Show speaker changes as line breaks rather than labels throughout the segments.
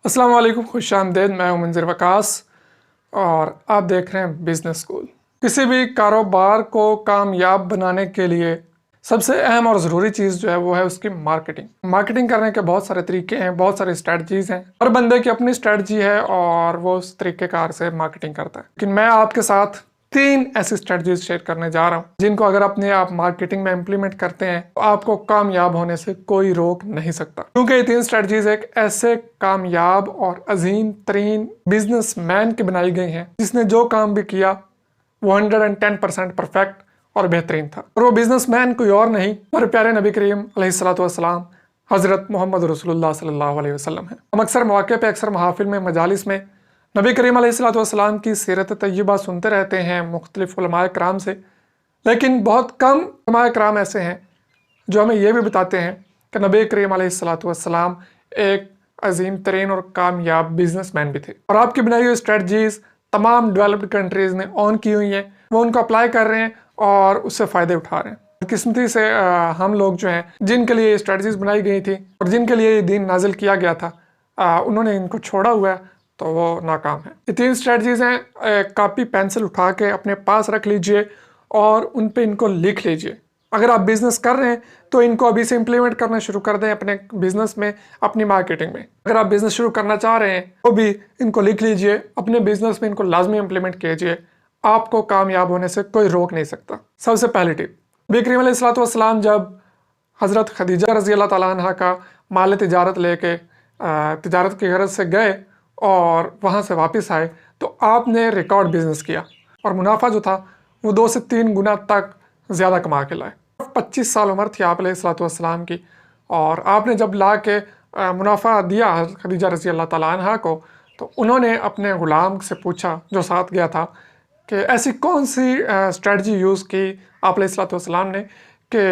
अस्सलाम वालेकुम, खुश आमदीद। मैं हूं munzirwaqas और आप देख रहे हैं बिजनेस स्कूल। किसी भी कारोबार को कामयाब बनाने के लिए सबसे अहम और ज़रूरी चीज़ जो है वो है उसकी मार्केटिंग। मार्केटिंग करने के बहुत सारे तरीके हैं, बहुत सारी स्ट्रेटजीज़ हैं। हर बंदे की अपनी स्ट्रेटजी है और वो उस तरीक़ेकार से मार्केटिंग करता है। लेकिन मैं आपके साथ 3 ऐसी स्ट्रेटजीज शेयर करने जा रहा हूँ जिनको अगर अपने आप मार्केटिंग में इम्प्लीमेंट करते हैं तो आपको कामयाब होने से कोई रोक नहीं सकता। क्योंकि ये 3 स्ट्रेटजीज एक ऐसे कामयाब और अजीम तरीन बिजनेसमैन की बनाई गई हैं जिसने जो काम भी किया वो 110% परफेक्ट और बेहतरीन था। और वो बिजनेसमैन कोई और नहीं, हमारे प्यारे नबी करीम अलैहिस्सलाम हज़रत मोहम्मद रसूलुल्लाह सल्लल्लाहु अलैहि वसल्लम है। हम अक्सर मौके पे, अक्सर महाफिल में, मजालिस में नबी करीम अलैहिस्सलाम की सीरत तय्यबा सुनते रहते हैं मुख्तलिफ उलमाए कराम से, लेकिन बहुत कम उलमाए कराम ऐसे हैं जो हमें ये भी बताते हैं कि नबी करीम अलैहिस्सलाम एक अजीम तरीन और कामयाब बिजनेसमैन भी थे। और आपकी बनाई हुई स्ट्रेटजीज़ तमाम डेवलप्ड कंट्रीज़ ने ऑन की हुई हैं, वो उनको अप्लाई कर रहे हैं और उससे फ़ायदे उठा रहे हैं। किस्मती से हम लोग जो हैं जिनके लिए ये स्ट्रेटजीज़ बनाई गई थी और जिनके लिए ये दीन नाजिल किया गया था, उन्होंने इनको छोड़ा हुआ है तो वो नाकाम है। ये 3 स्ट्रेटजीज़ हैं। कॉपी पेंसिल उठा के अपने पास रख लीजिए और उन पे इनको लिख लीजिए। अगर आप बिज़नेस कर रहे हैं तो इनको अभी से इम्प्लीमेंट करना शुरू कर दें अपने बिज़नेस में, अपनी मार्केटिंग में। अगर आप बिज़नेस शुरू करना चाह रहे हैं तो भी इनको लिख लीजिए, अपने बिज़नेस में इनको लाजमी इम्प्लीमेंट कीजिए। आपको कामयाब होने से कोई रोक नहीं सकता। सबसे पहली टिप, नबी करीम अलैहिस्सलाम जब हज़रत खदीजा रज़ी अल्लाह ताला अन्हा का माल तिजारत लेके तिजारत की गरज से गए और वहाँ से वापस आए तो आपने रिकॉर्ड बिजनेस किया और मुनाफा जो था वो 2 से 3 गुना तक ज़्यादा कमा के लाए। 25 साल उम्र थी आप अलैहिस्सलाम की और आपने जब ला के मुनाफा दिया खदीजा रज़ी अल्लाह ताला अन्हा को तो उन्होंने अपने ग़ुलाम से पूछा जो साथ गया था कि ऐसी कौन सी स्ट्रेटजी यूज़ की आप अलैहिस्सलाम ने कि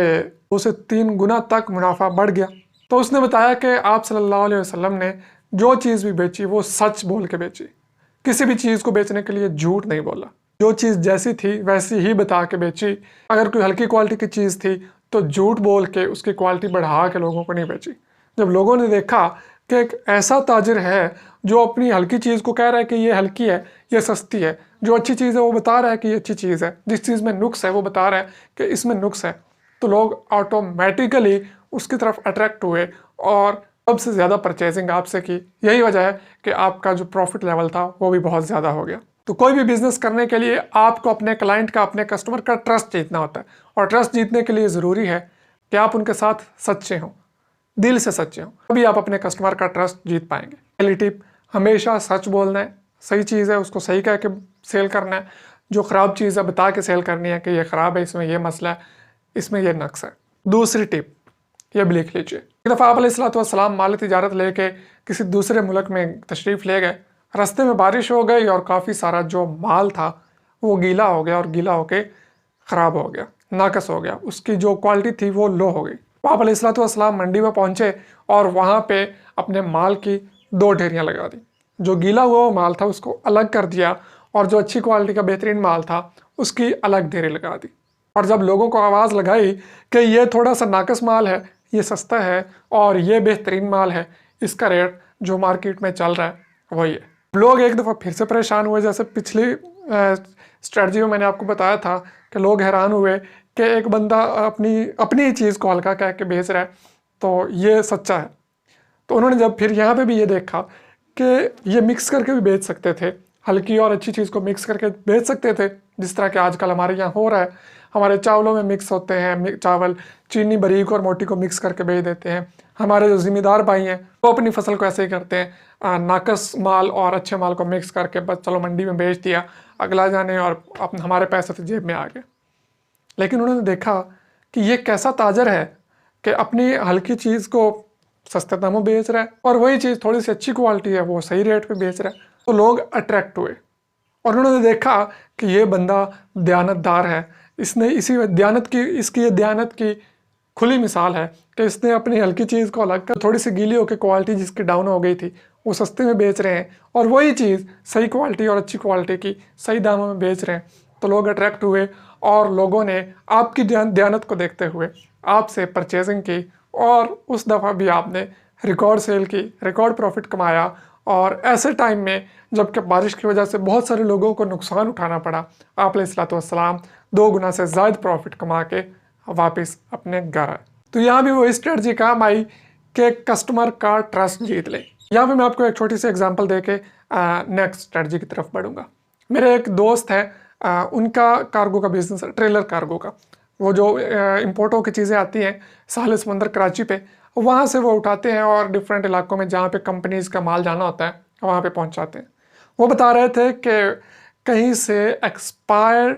2 से 3 गुना तक मुनाफा बढ़ गया। तो उसने बताया कि आप सल्लल्लाहु अलैहि वसल्लम ने जो चीज़ भी बेची वो सच बोल के बेची। किसी भी चीज़ को बेचने के लिए झूठ नहीं बोला। जो चीज़ जैसी थी वैसी ही बता के बेची। अगर कोई हल्की क्वालिटी की चीज़ थी तो झूठ बोल के उसकी क्वालिटी बढ़ा के लोगों को नहीं बेची। जब लोगों ने देखा कि एक ऐसा ताजिर है जो अपनी हल्की चीज़ को कह रहा है कि ये हल्की है, ये सस्ती है, जो अच्छी चीज़ है वो बता रहा है कि ये अच्छी चीज़ है, जिस चीज़ में नुक्स है वो बता रहा है कि इसमें नुक्स है, तो लोग ऑटोमेटिकली उसकी तरफ अट्रैक्ट हुए और सबसे ज़्यादा परचेजिंग आपसे की। यही वजह है कि आपका जो प्रॉफिट लेवल था वो भी बहुत ज़्यादा हो गया। तो कोई भी बिज़नेस करने के लिए आपको अपने क्लाइंट का, अपने कस्टमर का ट्रस्ट जीतना होता है और ट्रस्ट जीतने के लिए ज़रूरी है कि आप उनके साथ सच्चे हों, दिल से सच्चे हों, तभी आप अपने कस्टमर का ट्रस्ट जीत पाएंगे। पहली टिप, हमेशा सच बोलना है। सही चीज़ है उसको सही कह के सेल करना है, जो ख़राब चीज़ है बता के सेल करनी है कि ये ख़राब है, इसमें यह मसला है, इसमें यह नक्स है। दूसरी टिप ये भी लिख लीजिए। एक दफ़ा आप अलैहिस्सलाम माल तिजारत लेके किसी दूसरे मुल्क में तशरीफ़ ले गए। रास्ते में बारिश हो गई और काफ़ी सारा जो माल था वो गीला हो गया और गीला होके ख़राब हो गया, नाकस हो गया, उसकी जो क्वालिटी थी वो लो हो गई। आप अलैहिस्सलाम मंडी में पहुँचे और वहाँ पे अपने माल की 2 ढेरियाँ लगा दी। जो गीला हुआ माल था उसको अलग कर दिया और जो अच्छी क्वालिटी का बेहतरीन माल था उसकी अलग ढेरी लगा दी। और जब लोगों को आवाज़ लगाई कि ये थोड़ा सा नाकस माल है, ये सस्ता है और ये बेहतरीन माल है, इसका रेट जो मार्केट में चल रहा है वही है, लोग एक दफ़ा फिर से परेशान हुए। जैसे पिछली स्ट्रेटजी में मैंने आपको बताया था कि लोग हैरान हुए कि एक बंदा अपनी चीज़ को हल्का कह के बेच रहा है तो ये सच्चा है। तो उन्होंने जब फिर यहाँ पे भी ये देखा कि ये मिक्स करके भी बेच सकते थे, हल्की और अच्छी चीज़ को मिक्स करके बेच सकते थे, जिस तरह के आजकल हमारे यहाँ हो रहा है। हमारे चावलों में मिक्स होते हैं चावल, चीनी बारीक और मोटी को मिक्स करके बेच देते हैं। हमारे जो ज़िम्मेदार भाई हैं वो अपनी फसल को ऐसे ही करते हैं, नाकस माल और अच्छे माल को मिक्स करके बस चलो मंडी में बेच दिया, अगला जाने और हमारे पैसे तो जेब में आ गए। लेकिन उन्होंने देखा कि ये कैसा ताजर है कि अपनी हल्की चीज़ को सस्ते दामों बेच रहा है और वही चीज़ थोड़ी सी अच्छी क्वालिटी है वो सही रेट पे बेच रहा है। तो लोग अट्रैक्ट हुए और उन्होंने देखा कि ये बंदा दयानतदार है, इसने इसकी ये दयानत की खुली मिसाल है कि इसने अपनी हल्की चीज़ को अलग कर थोड़ी सी गीली होकर क्वालिटी जिसकी डाउन हो गई थी वो सस्ते में बेच रहे हैं और वही चीज़ सही क्वालिटी और अच्छी क्वालिटी की सही दामों में बेच रहे हैं। तो लोग अट्रैक्ट हुए और लोगों ने आपकी दयानत को देखते हुए आपसे परचेजिंग की और उस दफ़ा भी आपने रिकॉर्ड सेल की, रिकॉर्ड प्रॉफिट कमाया और ऐसे टाइम में जबकि बारिश की वजह से बहुत सारे लोगों को नुकसान उठाना पड़ा, आप अलैहिस्सलाम 2 गुना से ज़्यादा प्रॉफिट कमा के वापस अपने घर आए। तो यहाँ भी वही स्ट्रेटजी काम आई कि कस्टमर का ट्रस्ट जीत ले। यहाँ पे मैं आपको एक छोटी सी एग्जांपल दे के नेक्स्ट स्ट्रेटजी की तरफ बढ़ूंगा। मेरे एक दोस्त है, उनका कार्गो का बिजनेस है, ट्रेलर कार्गो का। वो जो इम्पोर्टों की चीज़ें आती हैं साहिल समंदर कराची पे, वहाँ से वो उठाते हैं और डिफरेंट इलाकों में जहाँ पे कंपनीज़ का माल जाना होता है वहाँ पे पहुँचाते हैं। वो बता रहे थे कि कहीं से एक्सपायर्ड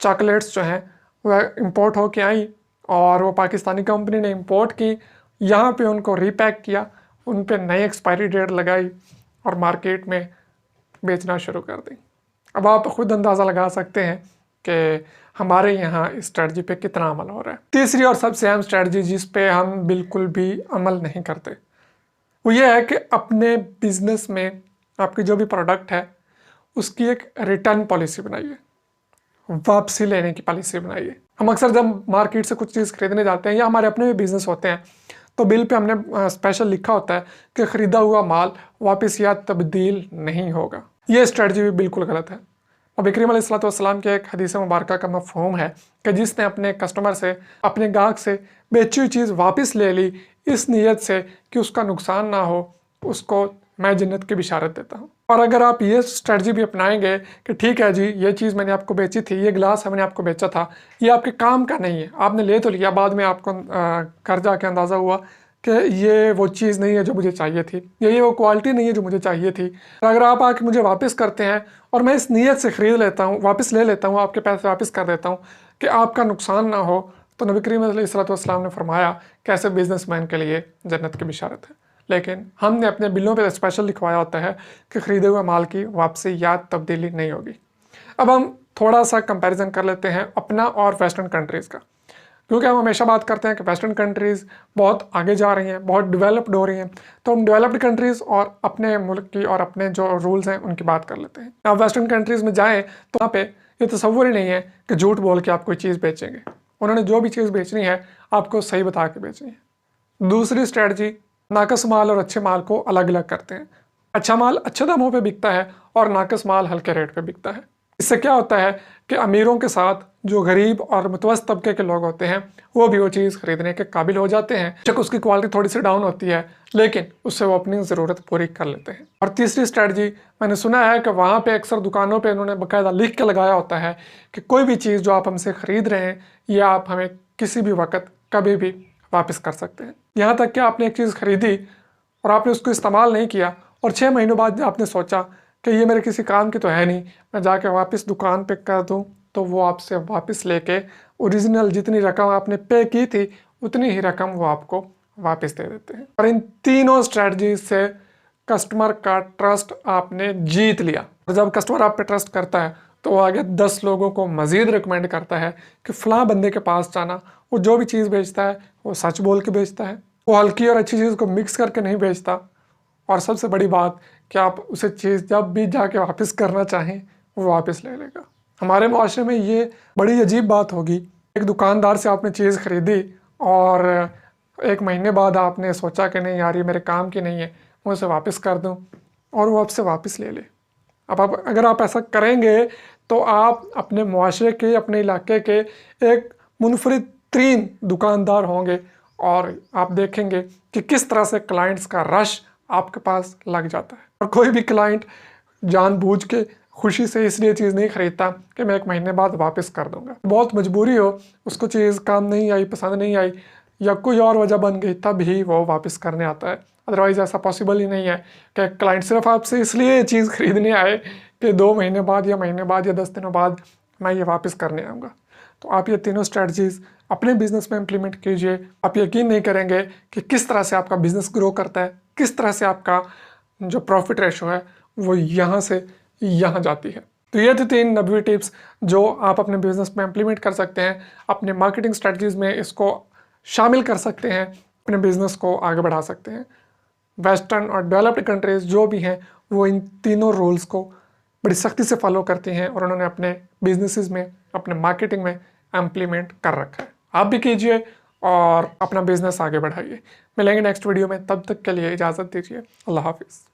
चॉकलेट्स जो हैं वह इंपोर्ट होके आई और वो पाकिस्तानी कंपनी ने इंपोर्ट की, यहाँ पे उनको रीपैक किया, उन पे नई एक्सपायरी डेट लगाई और मार्केट में बेचना शुरू कर दी। अब आप खुद अंदाज़ा लगा सकते हैं कि हमारे यहाँ इस स्ट्रेटजी पे कितना अमल हो रहा है। तीसरी और सबसे अहम स्ट्रेटजी जिस पे हम बिल्कुल भी अमल नहीं करते वो ये है कि अपने बिजनेस में आपकी जो भी प्रोडक्ट है उसकी एक रिटर्न पॉलिसी बनाइए, वापसी लेने की पॉलिसी बनाइए। हम अक्सर जब मार्केट से कुछ चीज़ खरीदने जाते हैं या हमारे अपने भी बिजनेस होते हैं तो बिल पे हमने स्पेशल लिखा होता है कि ख़रीदा हुआ माल वापस या तब्दील नहीं होगा। ये स्ट्रेटजी भी बिल्कुल गलत है। नबी करीम अलैहिस्सलाम के एक हदीस मुबारक का मफ़हूम है कि जिसने अपने कस्टमर से, अपने गाहक से बेची हुई चीज़ वापस ले ली इस नीयत से कि उसका नुकसान ना हो, उसको मैं जन्नत की बिशारत देता हूँ। और अगर आप ये स्ट्रेटजी भी अपनाएंगे कि ठीक है जी, ये चीज़ मैंने आपको बेची थी, ये गिलास मैंने आपको बेचा था, ये आपके काम का नहीं है, आपने ले तो लिया, बाद में आपको घर जाके अंदाज़ा हुआ कि ये वो चीज़ नहीं है जो मुझे चाहिए थी, ये वो क्वालिटी नहीं है जो मुझे चाहिए थी। और अगर आप आके मुझे वापस करते हैं और मैं इस नीयत से ख़रीद लेता हूँ, वापस ले लेता हूँ, आपके पैसे वापस कर देता हूँ कि आपका नुकसान ना हो, तो नबी करीम अलैहिस्सलाम ने फरमाया कैसे बिजनेसमैन के लिए जन्नत की बिशारत है। लेकिन हमने अपने बिलों पे स्पेशल लिखवाया होता है कि ख़रीदे हुए माल की वापसी या तब्दीली नहीं होगी। अब हम थोड़ा सा कंपैरिजन कर लेते हैं अपना और वेस्टर्न कंट्रीज़ का, क्योंकि हम हमेशा बात करते हैं कि वेस्टर्न कंट्रीज़ बहुत आगे जा रही हैं, बहुत डेवलप्ड हो रही हैं, तो हम डेवलप्ड कंट्रीज़ और अपने मुल्क की और अपने जो रूल्स हैं उनकी बात कर लेते हैं। आप वेस्टर्न कंट्रीज़ में जाएँ तो वहाँ पे ये तसव्वुर ही नहीं है कि झूठ बोल के आप कोई चीज़ बेचेंगे। उन्होंने जो भी चीज़ बेचनी है आपको सही बता के बेचनी है। दूसरी स्ट्रेटजी, नाकस माल और अच्छे माल को अलग अलग करते हैं। अच्छा माल अच्छे दामों पे बिकता है और नाकस माल हल्के रेट पे बिकता है। इससे क्या होता है कि अमीरों के साथ जो गरीब और मुतवस्सित तबके के लोग होते हैं वो भी वो चीज़ खरीदने के काबिल हो जाते हैं। बेशक उसकी क्वालिटी थोड़ी सी डाउन होती है लेकिन उससे वो अपनी ज़रूरत पूरी कर लेते हैं। और तीसरी स्ट्रेटजी, मैंने सुना है कि वहाँ पे अक्सर दुकानों पे उन्होंने बाकायदा लिख के लगाया होता है कि कोई भी चीज़ जो आप हमसे ख़रीद रहे हैं ये आप हमें किसी भी वक्त कभी भी वापस कर सकते हैं। यहाँ तक कि आपने एक चीज़ खरीदी और आपने उसको इस्तेमाल नहीं किया और 6 महीनों बाद आपने सोचा कि ये मेरे किसी काम की तो है नहीं, मैं जाके वापस दुकान पे कर दूँ, तो वो आपसे वापस लेके ओरिजिनल जितनी रकम आपने पे की थी उतनी ही रकम वो आपको वापस दे देते हैं। और इन तीनों स्ट्रेटजी से कस्टमर का ट्रस्ट आपने जीत लिया। और जब कस्टमर आप पे ट्रस्ट करता है तो वो आगे 10 लोगों को मज़ीद रिकमेंड करता है कि फ़लाँ बंदे के पास जाना, वो जो भी चीज़ बेचता है वो सच बोल के बेचता है, वो हल्की और अच्छी चीज़ को मिक्स करके नहीं बेचता। और सबसे बड़ी बात कि आप उसे चीज़ जब भी जाके वापस करना चाहें वो वापस ले लेगा। हमारे मुआशरे में ये बड़ी अजीब बात होगी, एक दुकानदार से आपने चीज़ ख़रीदी और 1 महीने बाद आपने सोचा कि नहीं यार ये मेरे काम की नहीं है, मैं उसे वापस कर दूं, और वो आपसे वापस ले ले। अब आप अगर आप ऐसा करेंगे तो आप अपने मुआशरे के, अपने इलाके के एक मुनफरिद तरीन दुकानदार होंगे और आप देखेंगे कि किस तरह से क्लाइंट्स का रश आपके पास लग जाता है। और कोई भी क्लाइंट जानबूझ के खुशी से इसलिए चीज़ नहीं ख़रीदता कि मैं 1 महीने बाद वापस कर दूंगा। बहुत मजबूरी हो, उसको चीज़ काम नहीं आई, पसंद नहीं आई या कोई और वजह बन गई, तब ही वो वापस करने आता है। अदरवाइज़ ऐसा पॉसिबल ही नहीं है कि क्लाइंट सिर्फ आपसे इसलिए चीज़ खरीदने आए कि 2 महीने बाद या महीने बाद या 10 दिनों बाद मैं ये वापस करने आऊँगा। तो आप ये तीनों स्ट्रेटजीज़ अपने बिज़नेस में इम्प्लीमेंट कीजिए। आप यकीन नहीं करेंगे कि किस तरह से आपका बिज़नेस ग्रो करता है, किस तरह से आपका जो प्रॉफिट रेशो है वो यहाँ से यहाँ जाती है। तो ये थे 3 नबवी टिप्स जो आप अपने बिज़नेस में इम्प्लीमेंट कर सकते हैं, अपने मार्केटिंग स्ट्रेटजीज़ में इसको शामिल कर सकते हैं, अपने बिज़नेस को आगे बढ़ा सकते हैं। वेस्टर्न और डेवलप्ड कंट्रीज़ जो भी हैं वो इन तीनों रूल्स को बड़ी सख्ती से फॉलो करती हैं और उन्होंने अपने बिजनेसेस में, अपने मार्केटिंग में इम्प्लीमेंट कर रखा है। आप भी कीजिए और अपना बिजनेस आगे बढ़ाइए। मिलेंगे नेक्स्ट वीडियो में, तब तक के लिए इजाज़त दीजिए। अल्लाह हाफिज़।